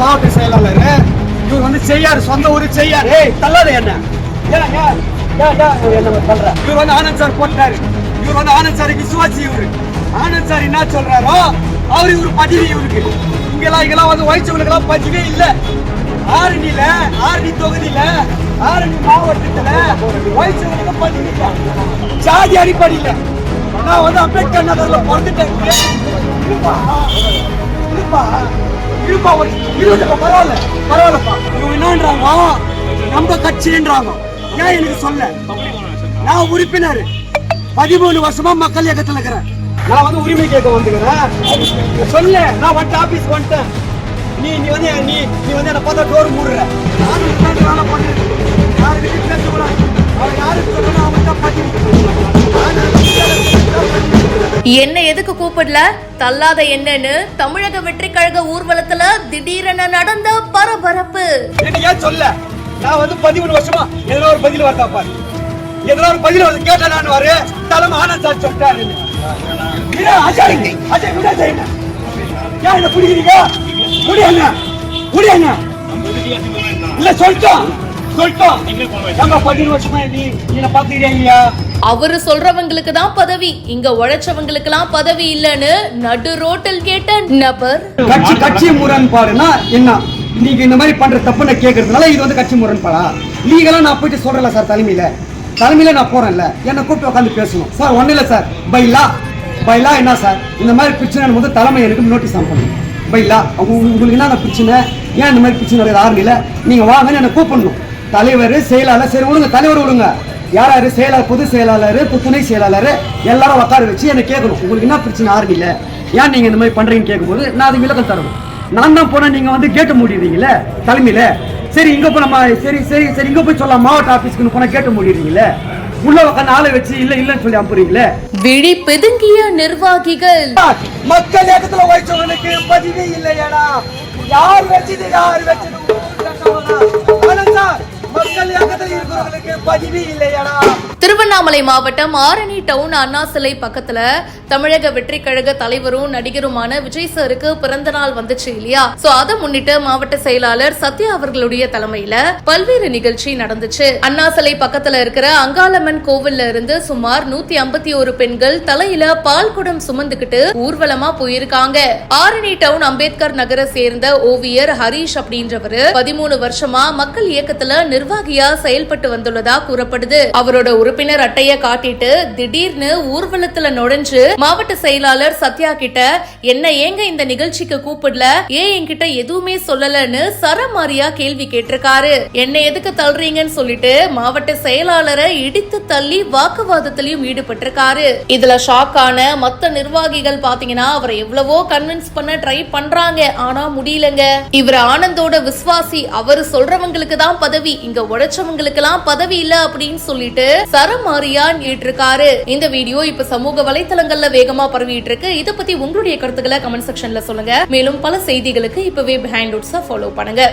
மாவட்ட செயலாளர் இவர் வந்து செய்யாரு, சொந்த ஊரு செய்யாரு. தள்ளாத என்ன இவர் வந்து ஆனந்த் சார் போட்டாரு. இவர் வந்து ஆனந்த் சார் விசுவாசி. இவரு ஆனந்த் சார் என்ன சொல்றாரோ அவரு இவரு பதிவு. இவருக்கு இங்கெல்லாம் வந்து வயசுகளுக்கு எல்லாம் பதிவே இல்ல. ஆரணி தொகுதியில ஆரணி மாவட்டத்துல வயசுகளுக்கு பதிவு இல்ல. ஜாதி அடிப்படையில நான் வந்து அம்பேத்கர் நகர்ல பிறந்துட்டேன். பரவாயில்லப்பா. இவங்க என்னன்றாங்க, நம்ம கட்சின்றாங்க. ஏன் எனக்கு சொல்ல? நான் உறுப்பினர் 13 வருஷமா மக்கள் இயக்கத்தில் இருக்கிறேன். நான் வந்து உரிமை கேட்க வந்துக்கிறேன். சொல்ல நான் வந்து ஆபீஸ் வந்துட்டேன். நீ வந்து என்ன பார்த்தா டோர் மூடுற. நானும் வேலை பண்றேன். யாருக்கு பேசக்கூடாது. அவன் யாருக்கு சொல்லணும் அவன் தான் என்ன எதுக்கு கூப்பிடல தள்ளாத என்னன்னு தமிழக வெற்றி கழக ஊர்வலத்துல திடீரென நடந்த பரபரப்பு. ஏன் சொல்ல? நான் வந்து 13 வருஷமா எதனா ஒரு பதில் வரதா பாரு. எதனா ஒரு பதில் வந்து கேட்டா நான் வரு தலைமை ஆனந்த் சார் சொல்லிட்டாரு. ஏன் என்ன பிடிக்கிறீங்க? முடியாங்க இல்ல சொல்லிட்டோம். நம்ம 13 வருஷமா நீ பாத்துக்கிறியா இல்லையா? அவரு சொல்றவங்களுக்கு தான் பதவி, இங்க உழைச்சவங்களுக்கு எல்லாம் பதவி இல்லன்னு நடு ரோட்டில் கேட்ட நபர். கட்சி முரண்பாடுனா என்ன? நீங்க இந்த மாதிரி பண்ற தப்பு நான் கேட்கறதுனால இது வந்து கட்சி முரண்பாடா? லீகலா நான் போயிட்டு சொல்றேன்ல சார், தலைமையில நான் போறேன்ல, என்ன கூப்பிட்டு உட்காந்து பேசணும் சார். ஒன்னும் இல்ல சார், பைலா என்ன சார், இந்த மாதிரி பிரச்சனை போது தலைமை எனக்கு நோட்டீஸ் அனுப்பணும். பைலா உங்களுக்கு என்ன பிரச்சனை, ஏன் இந்த மாதிரி பிரச்சனை ஆரம்பில நீங்க வாங்க என்ன கூப்பிடணும். தலைவர் செயலாளர் சரி விடுங்க, தலைவர் விடுங்க, யாராரு செயலாளர், பொது செயலாளர், துணை செயலாளர் எல்லாரும் உட்கார வச்சு என்ன கேட்கணும். உங்களுக்கு என்ன பிரச்சனை ஆரம்பில, ஏன் நீங்க இந்த மாதிரி பண்றீங்கன்னு கேட்கும்போது நான் அது விளக்கம் தரணும். நான் தான் போன, நீங்க வந்து கேட்டு மூடிடுறீங்களே தலைமையில. சரி இங்க போன சரி இங்க போய் சொல்லலாம், மாவட்ட ஆபீஸ்க்கு போன கேட்டு மூடிடுறீங்களே, உள்ள உட்காந்து ஆளை வச்சு இல்லன்னு சொல்லி அனுப்புறீங்களே. விழி பிதுங்கிய நிர்வாகிகள். மக்கள் இயக்கத்துல வயசவனுக்கு பதிவே இல்லையாடா? யார் வச்சது மக்கள் இயக்கத்தில் இருக்கிறவங்களுக்கு பதிவே இல்லையாடா? திருவண்ணாமலை மாவட்டம் ஆரணி டவுன் அண்ணா சிலை பக்கத்துல தமிழக வெற்றி கழக தலைவரும் நடிகருமான விஜய் சாருக்கு பிறந்த நாள் வந்துச்சு இல்லையா? சோ அதை முன்னிட்டு மாவட்ட செயலாளர் சத்யா அவர்களுடைய தலைமையில பல்வேறு நிகழ்ச்சி நடந்துச்சு. அண்ணா சிலை பக்கத்துல இருக்கிற அங்காளம்மன் கோவில்ல இருந்து சுமார் 151 பெண்கள் தலையில பால் குடம் சுமந்துகிட்டு ஊர்வலமா போயிருக்காங்க. ஆரணி டவுன் அம்பேத்கர் நகரை சேர்ந்த ஓவியர் ஹரீஷ் அப்படின்றவரு 13 வருஷமா மக்கள் இயக்கத்துல நிர்வாகியா செயல்பட்டு வந்துள்ளதா கூறப்படுது. அவரோட உறுப்பினர் அட்டைய காட்டிட்டு திடீர்னு ஊர்வலத்துல நுழைஞ்சு மாவட்ட செயலாளர் சத்யா கிட்ட என்ன ஏங்க இந்த நிகழ்ச்சிக்கு கூப்பிடல, ஏன் என்கிட்ட எதுவுமே சொல்லலன்னு சரமாரியா கேள்வி கேட்டிருக்காரு. என்ன எதுக்கு தள்ளுறீங்கன்னு சொல்லிட்டு மாவட்ட செயலாளரை இடித்து தள்ளி வாக்குவாதத்திலையும் ஈடுபட்டிருக்காரு. இதுல ஷாக் ஆன மத்த நிர்வாகிகள் பாத்தீங்கன்னா அவரை எவ்வளவோ கன்வின்ஸ் பண்ண ட்ரை பண்றாங்க, ஆனா முடியலங்க. இவர் ஆனந்தோட விசுவாசி, அவரு சொல்றவங்களுக்கு தான் பதவி, இங்க உழைச்சவங்களுக்கு எல்லாம் பதவி இல்ல அப்படின்னு சொல்லிட்டு சரமாரியா கேட்டிருக்காரு. இந்த வீடியோ இப்ப சமூக வலைத்தளங்கள்ல வேகமா பரவிட்டு இருக்கு. இத பத்தி உங்களுடைய கருத்துக்களை கமெண்ட் செக்ஷன்ல சொல்லுங்க. மேலும் பல செய்திகளுக்கு இப்பவே பிஹைண்ட் ரூட்ஸை ஃபாலோ பண்ணுங்க.